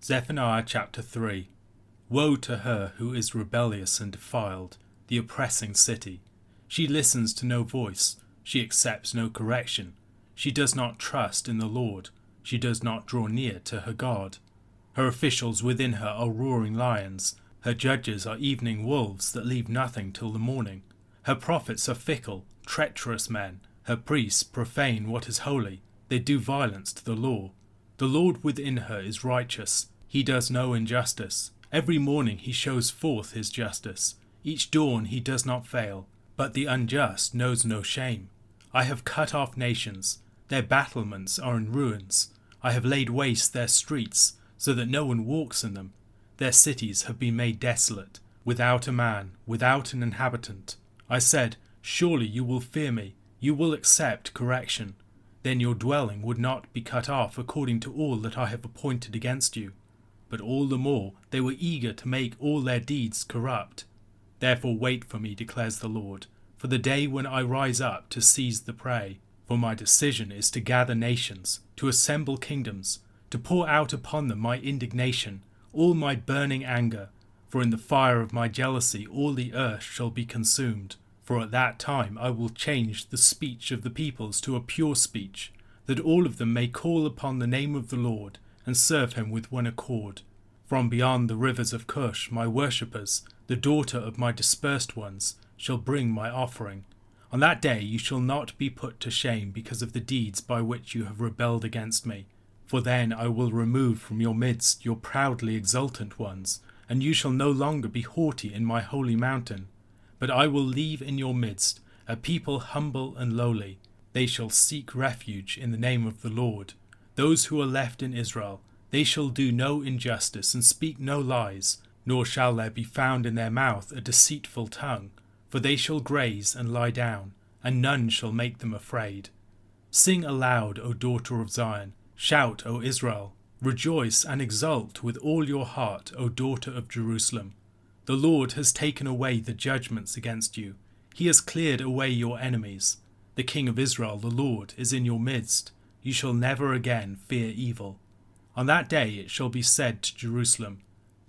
Zephaniah chapter 3. Woe to her who is rebellious and defiled, the oppressing city. She listens to no voice, she accepts no correction. She does not trust in the Lord, she does not draw near to her God. Her officials within her are roaring lions, her judges are evening wolves that leave nothing till the morning. Her prophets are fickle, treacherous men, her priests profane what is holy, they do violence to the law. The Lord within her is righteous, he does no injustice. Every morning he shows forth his justice, each dawn he does not fail, but the unjust knows no shame. I have cut off nations, their battlements are in ruins. I have laid waste their streets, so that no one walks in them. Their cities have been made desolate, without a man, without an inhabitant. I said, surely you will fear me, you will accept correction. Then your dwelling would not be cut off according to all that I have appointed against you. But all the more they were eager to make all their deeds corrupt. Therefore wait for me, declares the Lord, for the day when I rise up to seize the prey. For my decision is to gather nations, to assemble kingdoms, to pour out upon them my indignation, all my burning anger. For in the fire of my jealousy all the earth shall be consumed. For at that time I will change the speech of the peoples to a pure speech, that all of them may call upon the name of the Lord, and serve him with one accord. From beyond the rivers of Cush my worshippers, the daughter of my dispersed ones, shall bring my offering. On that day you shall not be put to shame because of the deeds by which you have rebelled against me. For then I will remove from your midst your proudly exultant ones, and you shall no longer be haughty in my holy mountain. But I will leave in your midst a people humble and lowly. They shall seek refuge in the name of the Lord. Those who are left in Israel, they shall do no injustice and speak no lies, nor shall there be found in their mouth a deceitful tongue. For they shall graze and lie down, and none shall make them afraid. Sing aloud, O daughter of Zion. Shout, O Israel. Rejoice and exult with all your heart, O daughter of Jerusalem. The Lord has taken away the judgments against you. He has cleared away your enemies. The King of Israel, the Lord, is in your midst. You shall never again fear evil. On that day it shall be said to Jerusalem,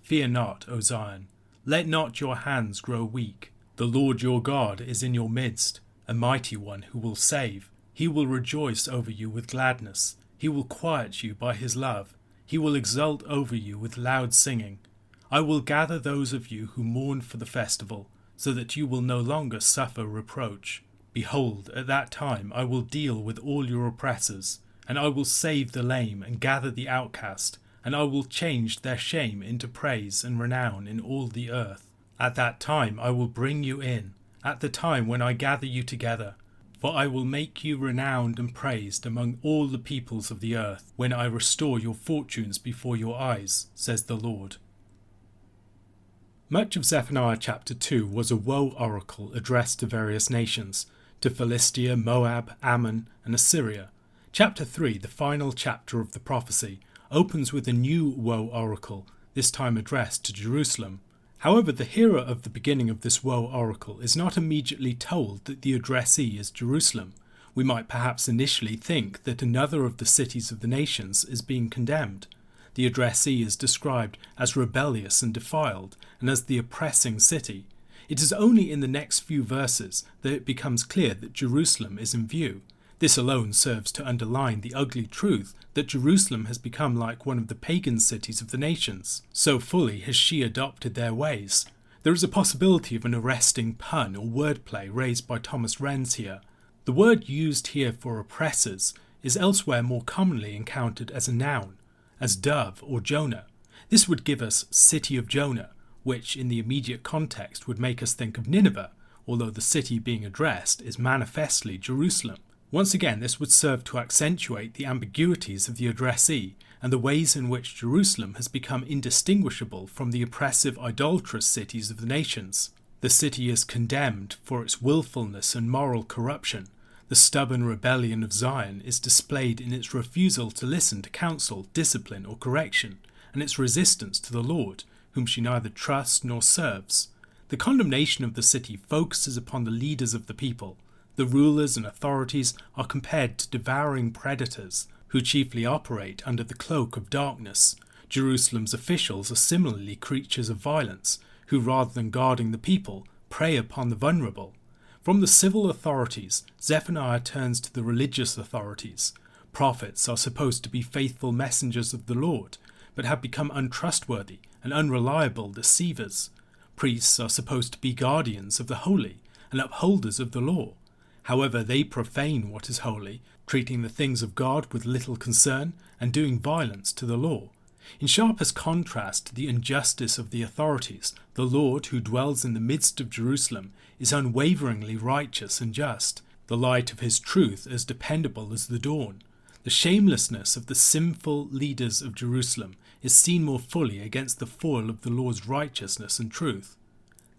Fear not, O Zion. Let not your hands grow weak. The Lord your God is in your midst, a mighty one who will save. He will rejoice over you with gladness. He will quiet you by his love. He will exult over you with loud singing. I will gather those of you who mourn for the festival, so that you will no longer suffer reproach. Behold, at that time I will deal with all your oppressors, and I will save the lame and gather the outcast, and I will change their shame into praise and renown in all the earth. At that time I will bring you in, at the time when I gather you together. For I will make you renowned and praised among all the peoples of the earth, when I restore your fortunes before your eyes, says the Lord. Much of Zephaniah chapter 2 was a woe oracle addressed to various nations, to Philistia, Moab, Ammon, and Assyria. Chapter 3, the final chapter of the prophecy, opens with a new woe oracle, this time addressed to Jerusalem. However, the hearer of the beginning of this woe oracle is not immediately told that the addressee is Jerusalem. We might perhaps initially think that another of the cities of the nations is being condemned. The addressee is described as rebellious and defiled, and as the oppressing city. It is only in the next few verses that it becomes clear that Jerusalem is in view. This alone serves to underline the ugly truth that Jerusalem has become like one of the pagan cities of the nations. So fully has she adopted their ways. There is a possibility of an arresting pun or wordplay raised by Thomas Renz here. The word used here for oppressors is elsewhere more commonly encountered as a noun, as dove or Jonah. This would give us city of Jonah, which in the immediate context would make us think of Nineveh, although the city being addressed is manifestly Jerusalem. Once again, this would serve to accentuate the ambiguities of the addressee and the ways in which Jerusalem has become indistinguishable from the oppressive, idolatrous cities of the nations. The city is condemned for its willfulness and moral corruption. The stubborn rebellion of Zion is displayed in its refusal to listen to counsel, discipline, or correction, and its resistance to the Lord, whom she neither trusts nor serves. The condemnation of the city focuses upon the leaders of the people. The rulers and authorities are compared to devouring predators, who chiefly operate under the cloak of darkness. Jerusalem's officials are similarly creatures of violence, who rather than guarding the people, prey upon the vulnerable. From the civil authorities, Zephaniah turns to the religious authorities. Prophets are supposed to be faithful messengers of the Lord, but have become untrustworthy and unreliable deceivers. Priests are supposed to be guardians of the holy and upholders of the law. However, they profane what is holy, treating the things of God with little concern and doing violence to the law. In sharpest contrast to the injustice of the authorities, the Lord, who dwells in the midst of Jerusalem, is unwaveringly righteous and just, the light of his truth as dependable as the dawn. The shamelessness of the sinful leaders of Jerusalem is seen more fully against the foil of the Lord's righteousness and truth.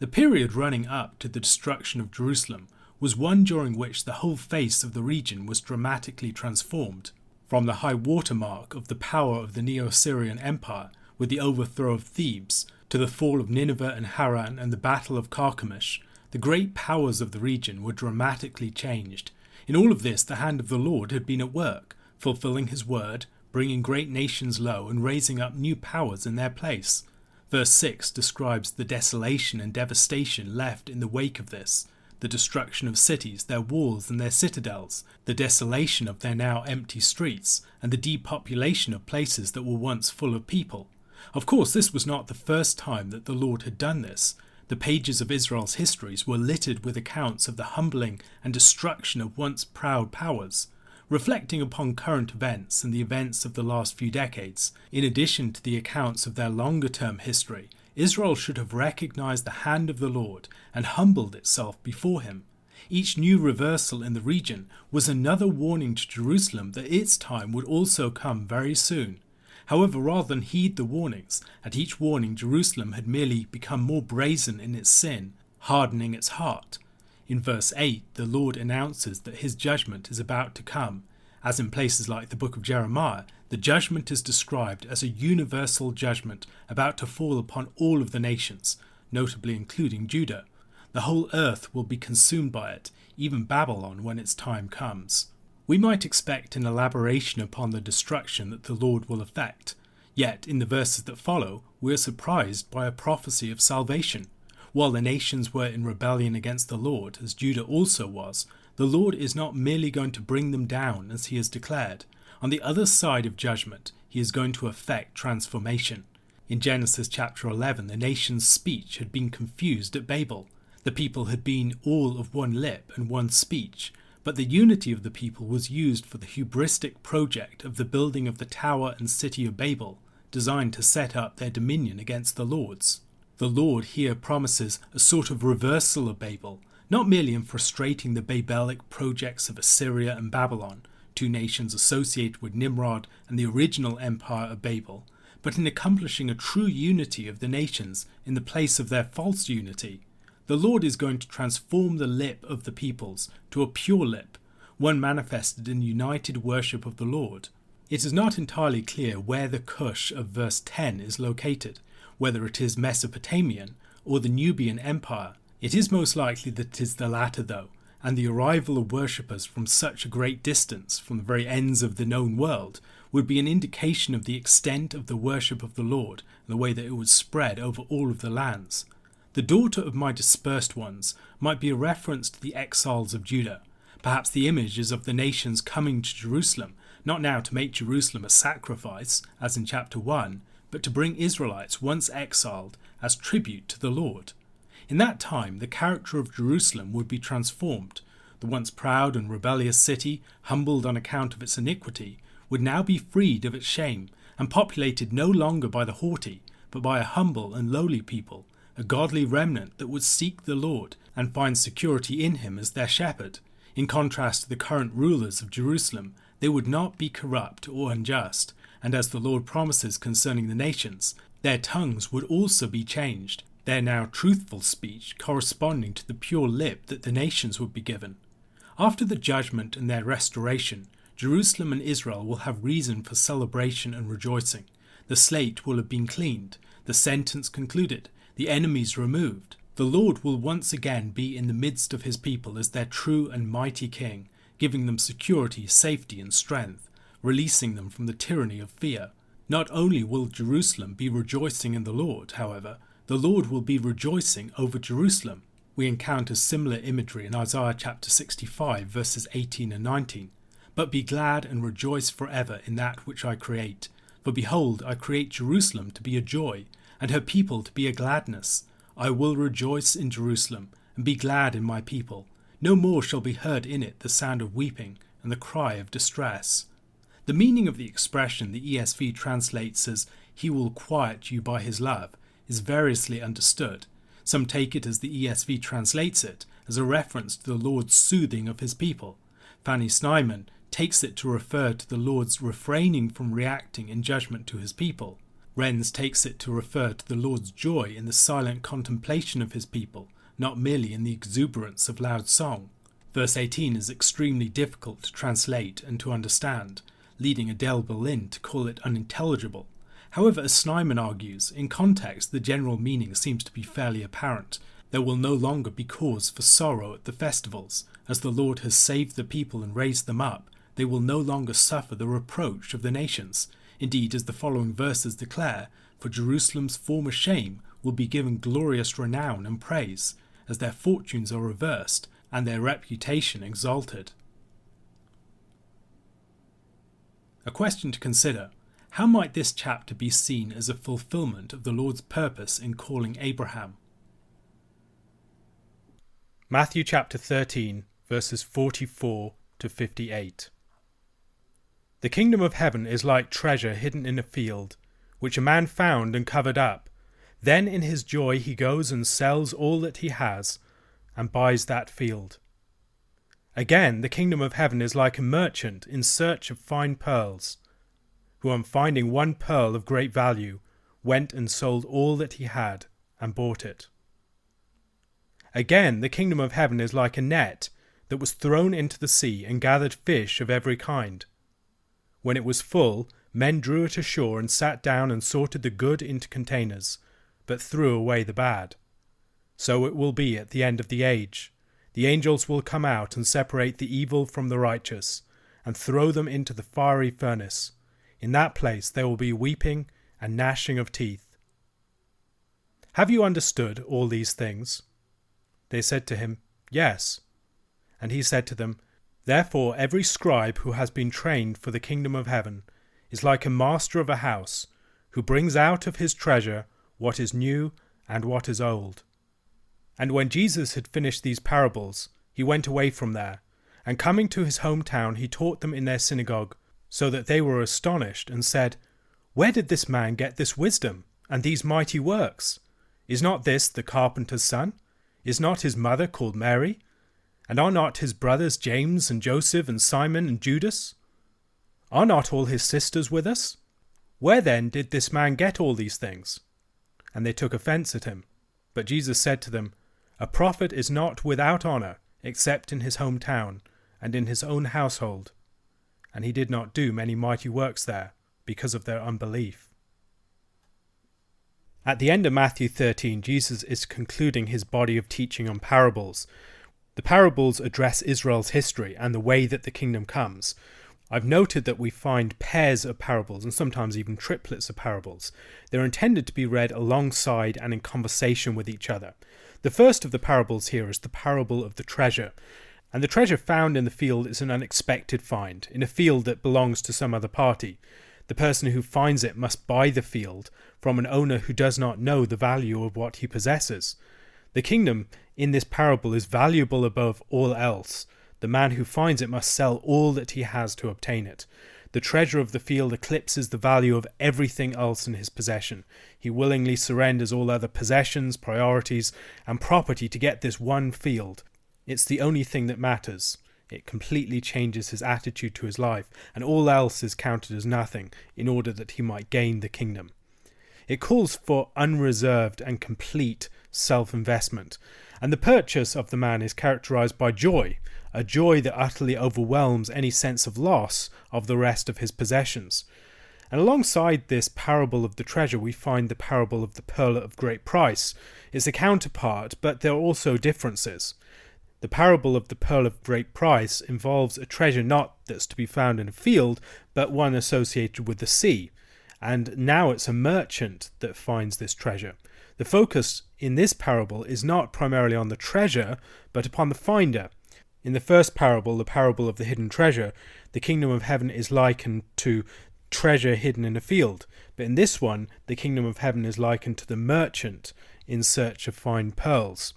The period running up to the destruction of Jerusalem was one during which the whole face of the region was dramatically transformed. From the high watermark of the power of the Neo-Assyrian Empire with the overthrow of Thebes, to the fall of Nineveh and Haran and the Battle of Carchemish, the great powers of the region were dramatically changed. In all of this, the hand of the Lord had been at work, fulfilling his word, bringing great nations low and raising up new powers in their place. Verse 6 describes the desolation and devastation left in the wake of this, the destruction of cities, their walls and their citadels, the desolation of their now empty streets, and the depopulation of places that were once full of people. Of course, this was not the first time that the Lord had done this. The pages of Israel's histories were littered with accounts of the humbling and destruction of once proud powers. Reflecting upon current events and the events of the last few decades, in addition to the accounts of their longer-term history, Israel should have recognized the hand of the Lord and humbled itself before him. Each new reversal in the region was another warning to Jerusalem that its time would also come very soon. However, rather than heed the warnings, at each warning Jerusalem had merely become more brazen in its sin, hardening its heart. In verse 8, the Lord announces that his judgment is about to come. As in places like the book of Jeremiah, the judgment is described as a universal judgment about to fall upon all of the nations, notably including Judah. The whole earth will be consumed by it, even Babylon when its time comes. We might expect an elaboration upon the destruction that the Lord will effect, yet in the verses that follow we are surprised by a prophecy of salvation. While the nations were in rebellion against the Lord, as Judah also was, the Lord is not merely going to bring them down as he has declared. On the other side of judgment, he is going to effect transformation. In Genesis chapter 11, the nation's speech had been confused at Babel. The people had been all of one lip and one speech, but the unity of the people was used for the hubristic project of the building of the tower and city of Babel, designed to set up their dominion against the Lord's. The Lord here promises a sort of reversal of Babel, not merely in frustrating the Babelic projects of Assyria and Babylon, two nations associated with Nimrod and the original empire of Babel, but in accomplishing a true unity of the nations in the place of their false unity. The Lord is going to transform the lip of the peoples to a pure lip, one manifested in united worship of the Lord. It is not entirely clear where the Cush of verse 10 is located, whether it is Mesopotamian or the Nubian Empire. It is most likely that it is the latter though, and the arrival of worshippers from such a great distance, from the very ends of the known world, would be an indication of the extent of the worship of the Lord and the way that it would spread over all of the lands. The daughter of my dispersed ones might be a reference to the exiles of Judah. Perhaps the image is of the nations coming to Jerusalem, not now to make Jerusalem a sacrifice, as in chapter 1, but to bring Israelites once exiled as tribute to the Lord. In that time, the character of Jerusalem would be transformed. The once proud and rebellious city, humbled on account of its iniquity, would now be freed of its shame and populated no longer by the haughty, but by a humble and lowly people, a godly remnant that would seek the Lord and find security in him as their shepherd. In contrast to the current rulers of Jerusalem, they would not be corrupt or unjust, and as the Lord promises concerning the nations, their tongues would also be changed, their now truthful speech corresponding to the pure lip that the nations would be given. After the judgment and their restoration, Jerusalem and Israel will have reason for celebration and rejoicing. The slate will have been cleaned, the sentence concluded, the enemies removed. The Lord will once again be in the midst of his people as their true and mighty King, giving them security, safety and strength, releasing them from the tyranny of fear. Not only will Jerusalem be rejoicing in the Lord, however, the Lord will be rejoicing over Jerusalem. We encounter similar imagery in Isaiah chapter 65 verses 18 and 19. But be glad and rejoice forever in that which I create. For behold, I create Jerusalem to be a joy, and her people to be a gladness. I will rejoice in Jerusalem, and be glad in my people. No more shall be heard in it the sound of weeping and the cry of distress. The meaning of the expression the ESV translates as, "He will quiet you by his love," is variously understood. Some take it as the ESV translates it, as a reference to the Lord's soothing of his people. Fanny Snyman takes it to refer to the Lord's refraining from reacting in judgment to his people. Renz takes it to refer to the Lord's joy in the silent contemplation of his people, not merely in the exuberance of loud song. Verse 18 is extremely difficult to translate and to understand, leading Adele Berlin to call it unintelligible. However, as Snyman argues, in context the general meaning seems to be fairly apparent. There will no longer be cause for sorrow at the festivals. As the Lord has saved the people and raised them up, they will no longer suffer the reproach of the nations. Indeed, as the following verses declare, for Jerusalem's former shame will be given glorious renown and praise, as their fortunes are reversed and their reputation exalted. A question to consider: how might this chapter be seen as a fulfillment of the Lord's purpose in calling Abraham? Matthew chapter 13, verses 44 to 58. The kingdom of heaven is like treasure hidden in a field, which a man found and covered up. Then in his joy he goes and sells all that he has, and buys that field. Again, the kingdom of heaven is like a merchant in search of fine pearls, who on finding one pearl of great value, went and sold all that he had, and bought it. Again, the kingdom of heaven is like a net that was thrown into the sea and gathered fish of every kind. When it was full, men drew it ashore and sat down and sorted the good into containers, but threw away the bad. So it will be at the end of the age. The angels will come out and separate the evil from the righteous, and throw them into the fiery furnace. In that place there will be weeping and gnashing of teeth. Have you understood all these things? They said to him, Yes. And he said to them, Therefore every scribe who has been trained for the kingdom of heaven is like a master of a house, who brings out of his treasure what is new and what is old. And when Jesus had finished these parables, he went away from there, and coming to his hometown he taught them in their synagogue, so that they were astonished, and said, Where did this man get this wisdom, and these mighty works? Is not this the carpenter's son? Is not his mother called Mary? And are not his brothers James and Joseph and Simon and Judas? Are not all his sisters with us? Where then did this man get all these things? And they took offense at him. But Jesus said to them, A prophet is not without honor, except in his hometown and in his own household. And he did not do many mighty works there, because of their unbelief. At the end of Matthew 13, Jesus is concluding his body of teaching on parables. The parables address Israel's history and the way that the kingdom comes. I've noted that we find pairs of parables and sometimes even triplets of parables. They're intended to be read alongside and in conversation with each other. The first of the parables here is the parable of the treasure. And the treasure found in the field is an unexpected find, in a field that belongs to some other party. The person who finds it must buy the field from an owner who does not know the value of what he possesses. The kingdom in this parable is valuable above all else. The man who finds it must sell all that he has to obtain it. The treasure of the field eclipses the value of everything else in his possession. He willingly surrenders all other possessions, priorities, and property to get this one field. It's the only thing that matters. It completely changes his attitude to his life, and all else is counted as nothing in order that he might gain the kingdom. It calls for unreserved and complete self-investment, and the purchase of the man is characterized by joy, a joy that utterly overwhelms any sense of loss of the rest of his possessions. And alongside this parable of the treasure, we find the parable of the pearl of great price. It's a counterpart, but there are also differences. The parable of the pearl of great price involves a treasure not that's to be found in a field, but one associated with the sea. and now it's a merchant that finds this treasure. The focus in this parable is not primarily on the treasure, but upon the finder. In the first parable, the parable of the hidden treasure, the kingdom of heaven is likened to treasure hidden in a field. But in this one, the kingdom of heaven is likened to the merchant in search of fine pearls.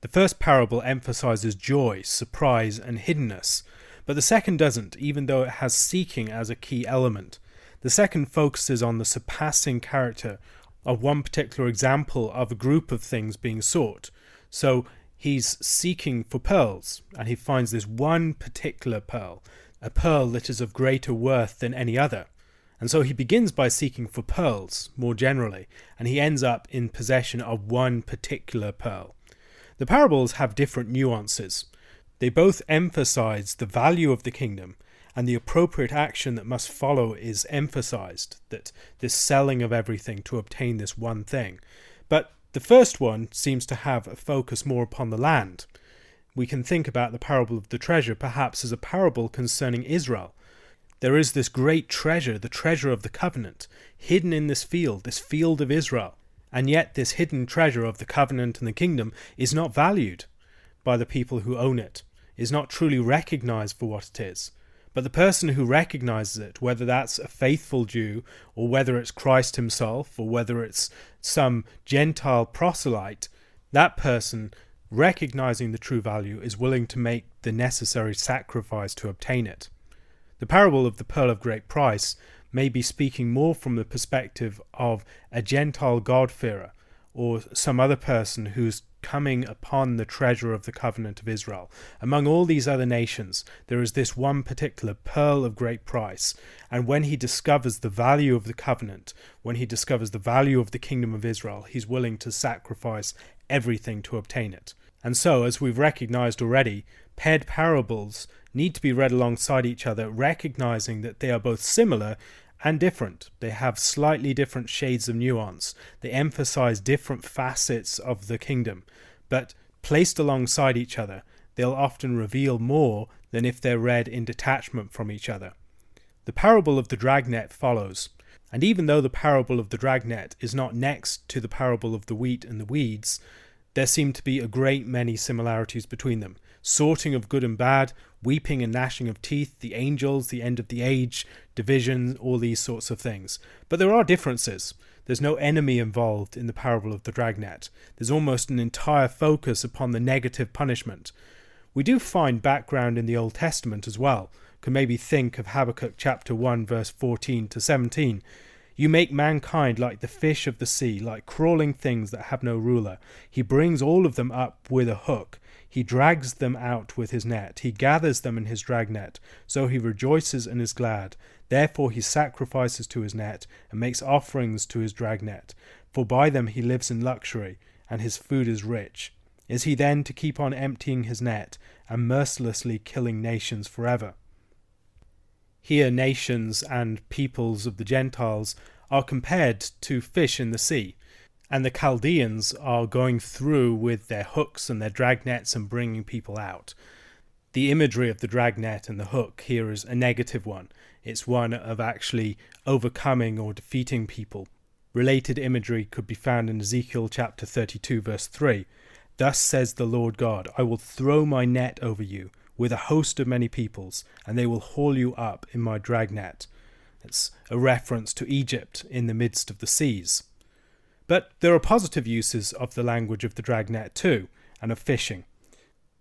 The first parable emphasizes joy, surprise, and hiddenness, but the second doesn't, even though it has seeking as a key element. The second focuses on the surpassing character of one particular example of a group of things being sought. So he's seeking for pearls, and he finds this one particular pearl, a pearl that is of greater worth than any other. And so he begins by seeking for pearls, more generally, and he ends up in possession of one particular pearl. The parables have different nuances. They both emphasize the value of the kingdom, and the appropriate action that must follow is emphasized, that this selling of everything to obtain this one thing. But the first one seems to have a focus more upon the land. We can think about the parable of the treasure perhaps as a parable concerning Israel. There is this great treasure, the treasure of the covenant, hidden in this field of Israel. And yet this hidden treasure of the covenant and the kingdom is not valued by the people who own it, is not truly recognized for what it is. But the person who recognizes it, whether that's a faithful Jew, or whether it's Christ himself, or whether it's some Gentile proselyte, that person, recognizing the true value, is willing to make the necessary sacrifice to obtain it. The parable of the pearl of great price may be speaking more from the perspective of a Gentile God-fearer, or some other person who's coming upon the treasure of the covenant of Israel. Among all these other nations, there is this one particular pearl of great price, and when he discovers the value of the covenant, when he discovers the value of the kingdom of Israel, he's willing to sacrifice everything to obtain it. And so, as we've recognized already, paired parables need to be read alongside each other, recognizing that they are both similar and different. They have slightly different shades of nuance. They emphasize different facets of the kingdom, but placed alongside each other, they'll often reveal more than if they're read in detachment from each other. The parable of the dragnet follows, and even though the parable of the dragnet is not next to the parable of the wheat and the weeds, there seem to be a great many similarities between them. Sorting of good and bad, weeping and gnashing of teeth, the angels, the end of the age, division, all these sorts of things. But there are differences. There's no enemy involved in the parable of the dragnet. There's almost an entire focus upon the negative punishment. We do find background in the Old Testament as well. Can maybe think of Habakkuk chapter 1 verse 14 to 17. You make mankind like the fish of the sea, like crawling things that have no ruler. He brings all of them up with a hook. He drags them out with his net. He gathers them in his dragnet. So he rejoices and is glad. Therefore he sacrifices to his net and makes offerings to his dragnet. For by them he lives in luxury, and his food is rich. Is he then to keep on emptying his net and mercilessly killing nations forever? Here nations and peoples of the Gentiles are compared to fish in the sea, and the Chaldeans are going through with their hooks and their dragnets and bringing people out. The imagery of the dragnet and the hook here is a negative one. It's one of actually overcoming or defeating people. Related imagery could be found in Ezekiel chapter 32 verse 3. Thus says the Lord God, I will throw my net over you with a host of many peoples, and they will haul you up in my dragnet. It's a reference to Egypt in the midst of the seas. But there are positive uses of the language of the dragnet too, and of fishing.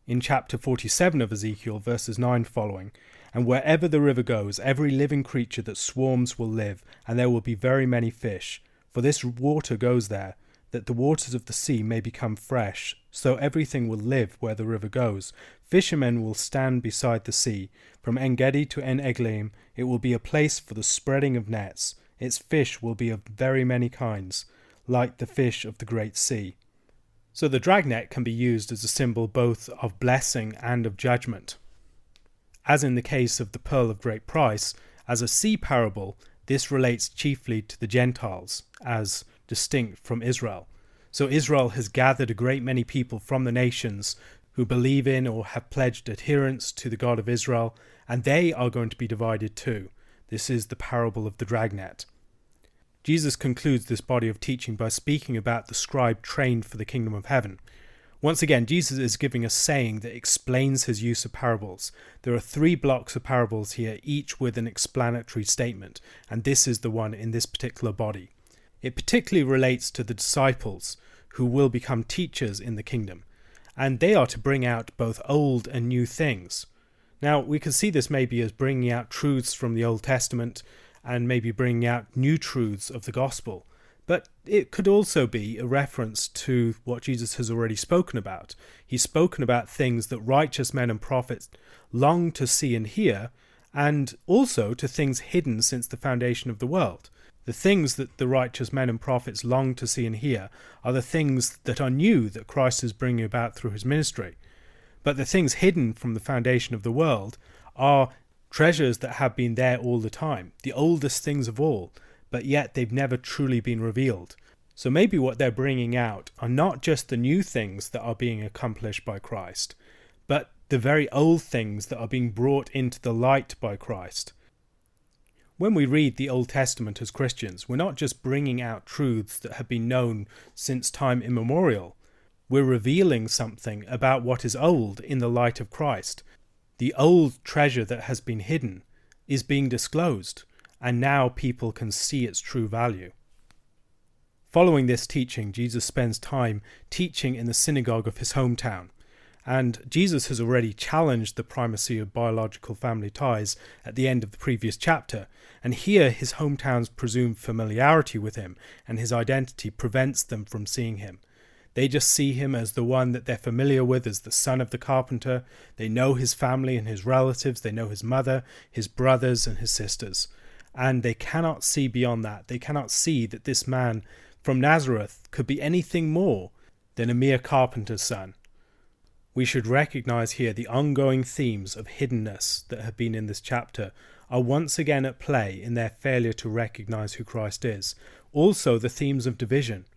In chapter 47 of Ezekiel, verses 9 following, and wherever the river goes, every living creature that swarms will live, and there will be very many fish. For this water goes there, that the waters of the sea may become fresh, so everything will live where the river goes. Fishermen will stand beside the sea. From En-gedi to En-eglaim, it will be a place for the spreading of nets. Its fish will be of very many kinds, like the fish of the great sea. So the dragnet can be used as a symbol both of blessing and of judgment. As in the case of the pearl of great price, as a sea parable, this relates chiefly to the Gentiles, as distinct from Israel. So Israel has gathered a great many people from the nations who believe in or have pledged adherence to the God of Israel, and they are going to be divided too. This is the parable of the dragnet. Jesus concludes this body of teaching by speaking about the scribe trained for the kingdom of heaven. Once again, Jesus is giving a saying that explains his use of parables. There are 3 blocks of parables here, each with an explanatory statement, and this is the one in this particular body. It particularly relates to the disciples who will become teachers in the kingdom, and they are to bring out both old and new things. Now, we can see this maybe as bringing out truths from the Old Testament and maybe bringing out new truths of the gospel. But it could also be a reference to what Jesus has already spoken about. He's spoken about things that righteous men and prophets long to see and hear, and also to things hidden since the foundation of the world. The things that the righteous men and prophets long to see and hear are the things that are new that Christ is bringing about through his ministry. But the things hidden from the foundation of the world are treasures that have been there all the time, the oldest things of all, but yet they've never truly been revealed. So maybe what they're bringing out are not just the new things that are being accomplished by Christ, but the very old things that are being brought into the light by Christ. When we read the Old Testament as Christians, we're not just bringing out truths that have been known since time immemorial. We're revealing something about what is old in the light of Christ. The old treasure that has been hidden is being disclosed, and now people can see its true value. Following this teaching, Jesus spends time teaching in the synagogue of his hometown. And Jesus has already challenged the primacy of biological family ties at the end of the previous chapter, and here his hometown's presumed familiarity with him and his identity prevents them from seeing him. They just see him as the one that they're familiar with as the son of the carpenter. They know his family and his relatives. They know his mother, his brothers, and his sisters. And they cannot see beyond that. They cannot see that this man from Nazareth could be anything more than a mere carpenter's son. We should recognize here the ongoing themes of hiddenness that have been in this chapter are once again at play in their failure to recognize who Christ is. Also the themes of division.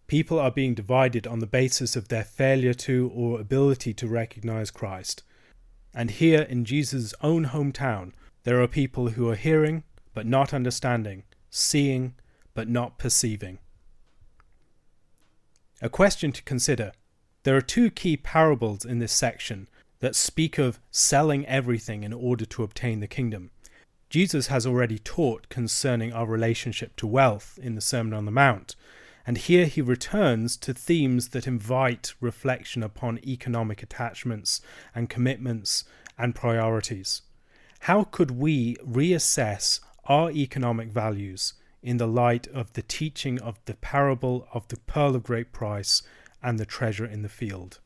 People are being divided on the basis of their failure to or ability to recognize Christ. And here in Jesus' own hometown, there are people who are hearing but not understanding, seeing but not perceiving. A question to consider. There are 2 key parables in this section that speak of selling everything in order to obtain the kingdom. Jesus has already taught concerning our relationship to wealth in the Sermon on the Mount, and here he returns to themes that invite reflection upon economic attachments and commitments and priorities. How could we reassess our economic values in the light of the teaching of the parable of the pearl of great price and the treasure in the field?